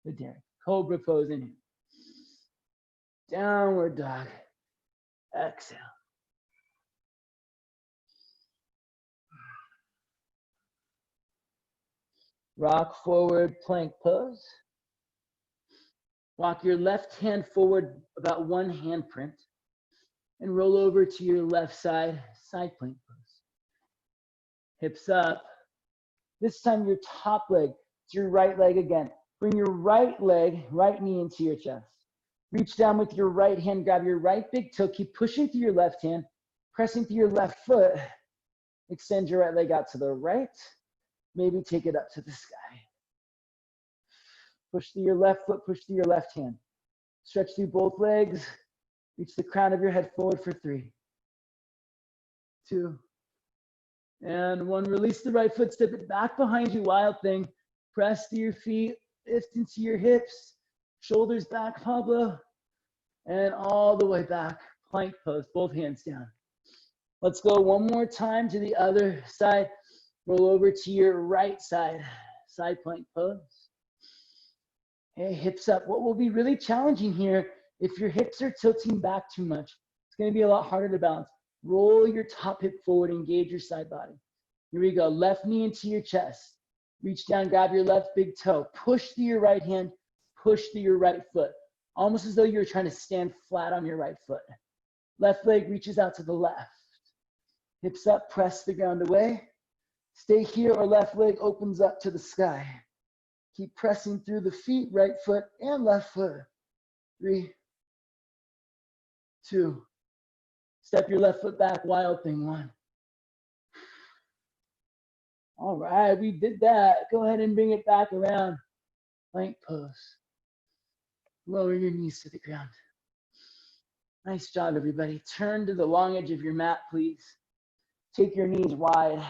Good, Derek. Cobra pose in here. Downward dog, exhale. Rock forward, plank pose. Walk your left hand forward about 1 handprint. And roll over to your left side, side plank pose. Hips up. This time your top leg to your right leg again. Bring your right leg, right knee into your chest. Reach down with your right hand, grab your right big toe, keep pushing through your left hand, pressing through your left foot. Extend your right leg out to the right. Maybe take it up to the sky. Push through your left foot, push through your left hand. Stretch through both legs. Reach the crown of your head forward for 3, 2, and 1. Release the right foot, step it back behind you, wild thing. Press through your feet, lift into your hips, shoulders back, Pablo, and all the way back. Plank pose, both hands down. Let's go one more time to the other side. Roll over to your right side, side plank pose. Hey, hips up. What will be really challenging here, if your hips are tilting back too much, it's going to be a lot harder to balance. Roll your top hip forward, engage your side body. Here we go. Left knee into your chest. Reach down, grab your left big toe. Push through your right hand, push through your right foot. Almost as though you're trying to stand flat on your right foot. Left leg reaches out to the left. Hips up, press the ground away. Stay here or left leg opens up to the sky. Keep pressing through the feet, right foot and left foot. 3, 2. Step your left foot back, wild thing. 1. All right, we did that. Go ahead and bring it back around. Plank pose. Lower your knees to the ground. Nice job, everybody. Turn to the long edge of your mat, please. Take your knees wide.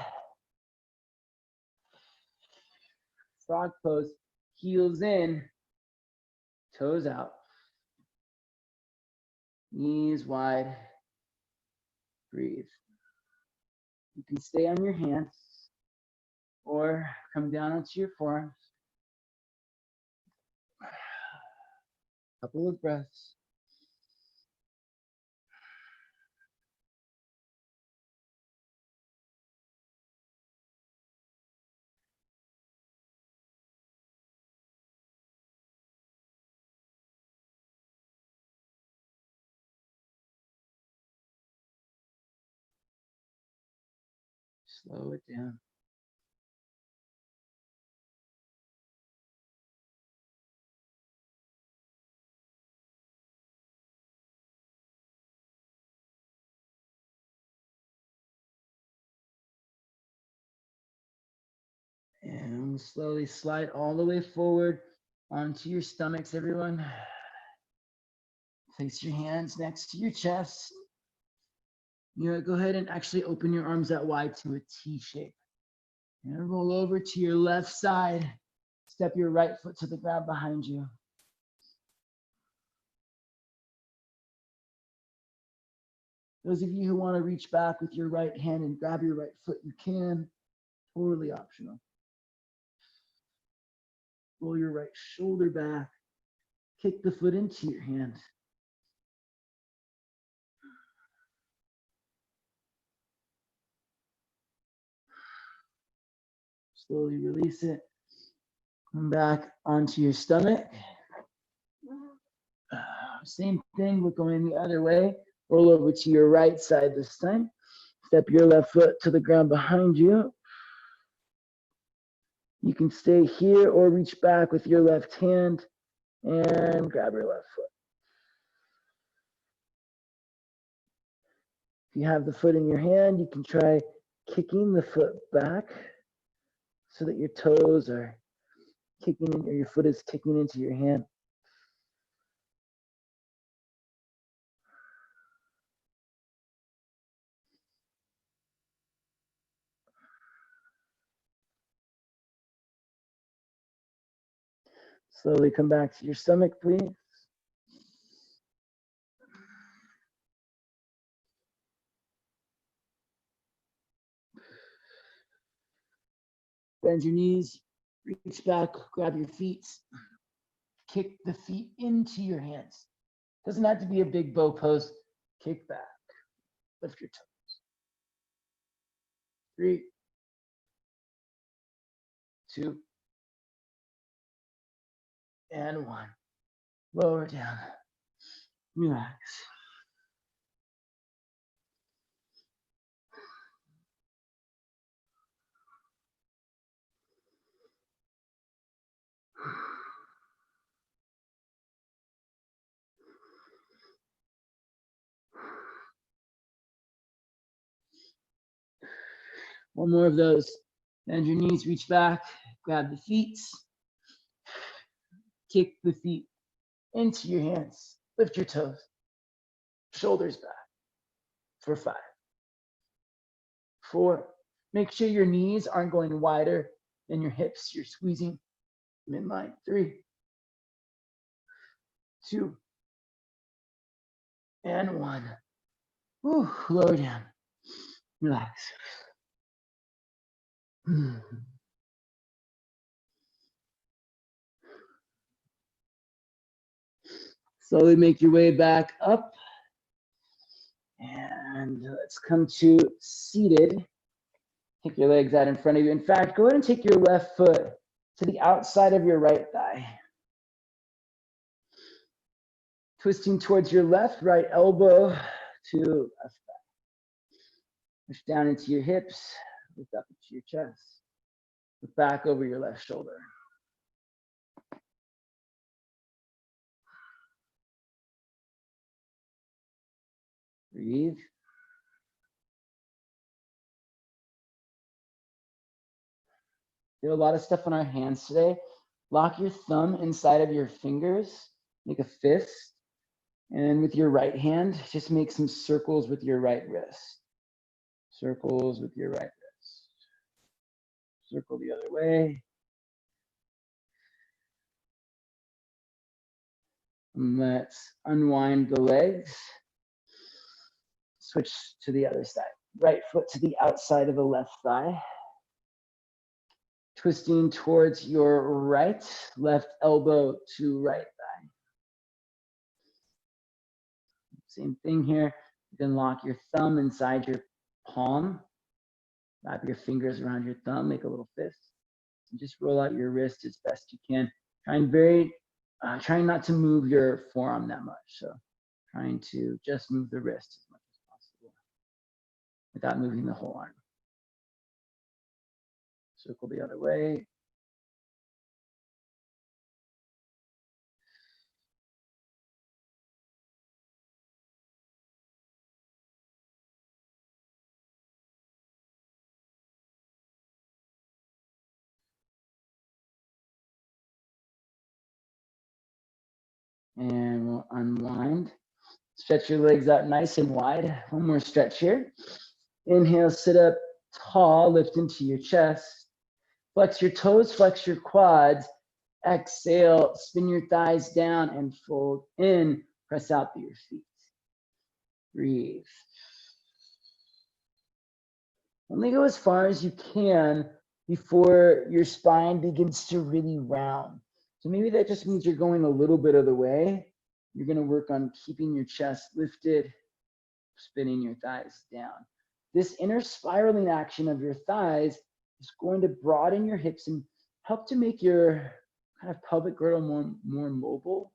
Frog pose. Heels in, toes out. Knees wide. Breathe. You can stay on your hands or come down onto your forearms. Couple of breaths. Slow it down. And slowly slide all the way forward onto your stomachs, everyone. Place your hands next to your chest. Go ahead and actually open your arms out wide to a T shape. And roll over to your left side. Step your right foot to the ground behind you. Those of you who want to reach back with your right hand and grab your right foot, you can. Totally optional. Roll your right shoulder back. Kick the foot into your hand. Slowly release it. Come back onto your stomach. Same thing, we're going the other way. Roll over to your right side this time. Step your left foot to the ground behind you. You can stay here or reach back with your left hand and grab your left foot. If you have the foot in your hand, you can try kicking the foot back so that your toes are kicking in, or your foot is kicking into your hand. Slowly come back to your stomach, please. Bend your knees, reach back, grab your feet, kick the feet into your hands. Doesn't have to be a big bow pose. Kick back, lift your toes. 3, 2, and 1. Lower down, relax. One more of those. Bend your knees, reach back, grab the feet, kick the feet into your hands, lift your toes, shoulders back for 5, 4. Make sure your knees aren't going wider than your hips. You're squeezing midline. 3, 2, and 1. Whew, lower down. Relax. Slowly make your way back up. And let's come to seated. Take your legs out in front of you. In fact, go ahead and take your left foot to the outside of your right thigh. Twisting towards your left, right elbow to left thigh. Push down into your hips, lift up into your chest. Look back over your left shoulder. Breathe. Did a lot of stuff on our hands today. Lock your thumb inside of your fingers, make a fist. And with your right hand, just make some circles with your right wrist. Circles with your right wrist. Circle the other way. And let's unwind the legs. Switch to the other side. Right foot to the outside of the left thigh. Twisting towards your right, left elbow to right thigh. Same thing here. You can lock your thumb inside your palm. Wrap your fingers around your thumb, make a little fist. And just roll out your wrist as best you can. Trying not to move your forearm that much. So trying to just move the wrist as much as possible without moving the whole arm. Circle the other way. And we'll unwind. Stretch your legs out nice and wide. One more stretch here. Inhale, sit up tall, lift into your chest. Flex your toes, flex your quads. Exhale, spin your thighs down and fold in. Press out through your feet. Breathe. Only go as far as you can before your spine begins to really round. So maybe that just means you're going a little bit of the way. You're going to work on keeping your chest lifted, spinning your thighs down. This inner spiraling action of your thighs is going to broaden your hips and help to make your kind of pelvic girdle more mobile.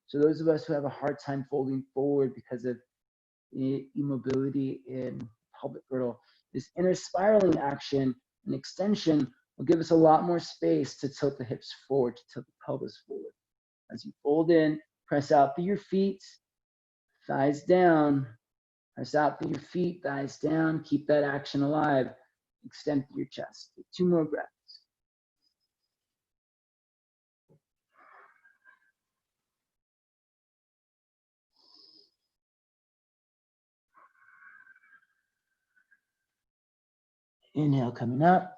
So those of us who have a hard time folding forward because of immobility in pelvic girdle, this inner spiraling action and extension will give us a lot more space to tilt the hips forward, to tilt the pelvis forward. As you fold in, press out through your feet, thighs down, press out through your feet, thighs down, keep that action alive, extend through your chest. Take 2 more breaths. Inhale, coming up.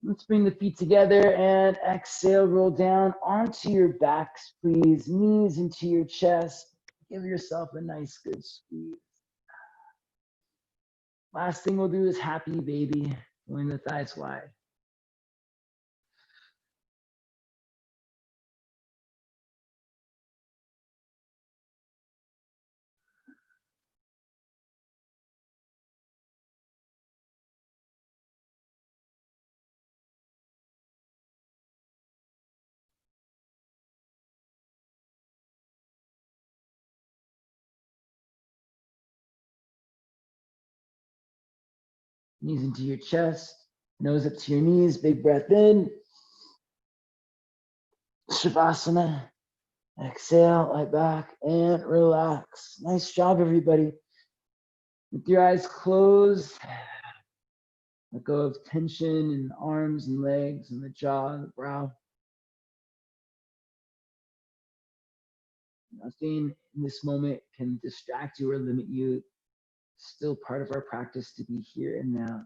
Let's bring the feet together and exhale, roll down onto your backs, please. Knees into your chest. Give yourself a nice, good squeeze. Last thing we'll do is happy baby, pulling the thighs wide. Knees into your chest, nose up to your knees, big breath in. Shavasana. Exhale, lie back and relax. Nice job, everybody. With your eyes closed, Let go of tension in the arms and legs and the jaw and the brow. Nothing in this moment can distract you or limit you. It's still part of our practice to be here and now.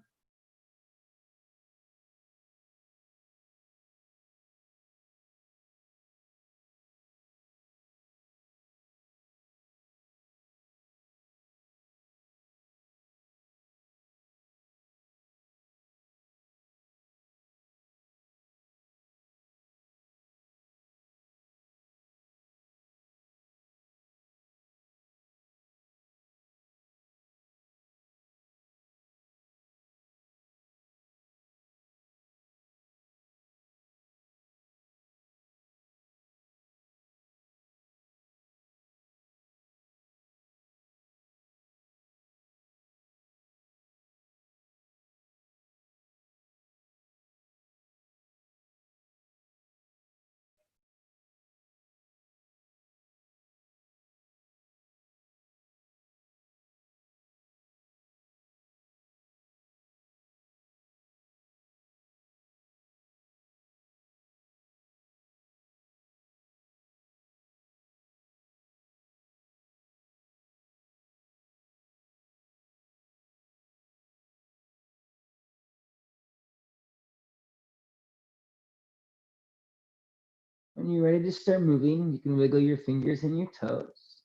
When you're ready to start moving, you can wiggle your fingers and your toes.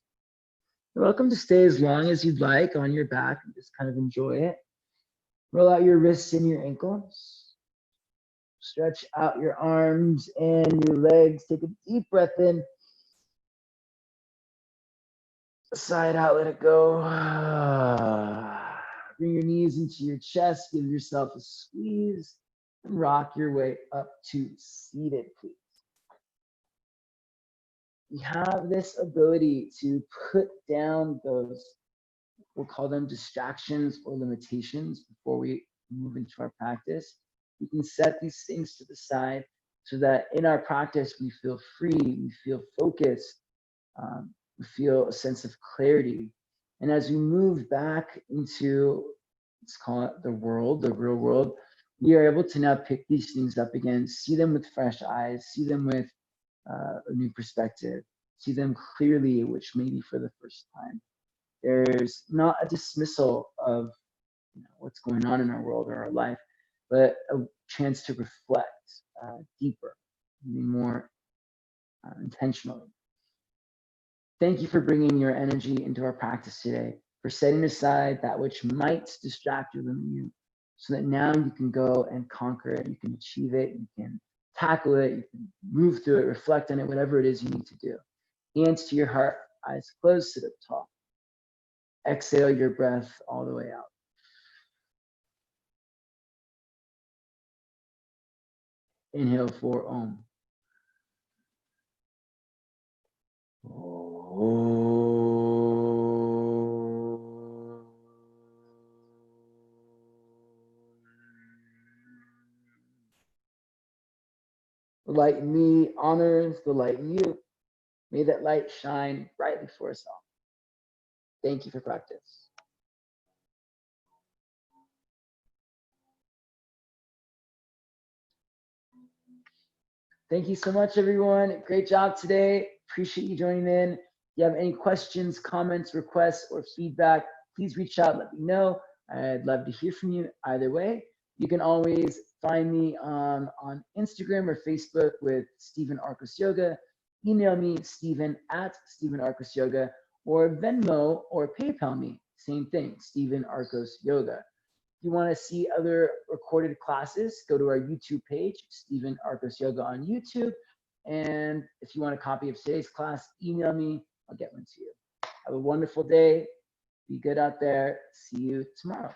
You're welcome to stay as long as you'd like on your back and just kind of enjoy it. Roll out your wrists and your ankles. Stretch out your arms and your legs. Take a deep breath in. Side out, let it go. Bring your knees into your chest. Give yourself a squeeze and rock your way up to seated, please. You have this ability to put down those, we'll call them distractions or limitations before we move into our practice. We can set these things to the side so that in our practice we feel free, we feel focused, we feel a sense of clarity. And as we move back into, let's call it the world, the real world, we are able to now pick these things up again, see them with fresh eyes, see them with a new perspective, see them clearly, which may be for the first time. There's not a dismissal of what's going on in our world or our life, but a chance to reflect deeper, be more intentionally. Thank you for bringing your energy into our practice today, for setting aside that which might distract or limit you, so that now you can go and conquer it, you can achieve it, you can tackle it, you can move through it, reflect on it, whatever it is you need to do. Hands to your heart, eyes closed, sit up tall. Exhale your breath all the way out. Inhale for Om. The light in me honors the light in you. May that light shine brightly for us all. Thank you for practice. Thank you so much, everyone. Great job today. Appreciate you joining in. If you have any questions, comments, requests, or feedback, please reach out, let me know. I'd love to hear from you either way. You can always find me on Instagram or Facebook with Stephen Arcos Yoga. Email me, Stephen@StephenArcosYoga, or Venmo or PayPal me. Same thing, Stephen Arcos Yoga. If you want to see other recorded classes, go to our YouTube page, Stephen Arcos Yoga on YouTube. And if you want a copy of today's class, email me. I'll get one to you. Have a wonderful day. Be good out there. See you tomorrow.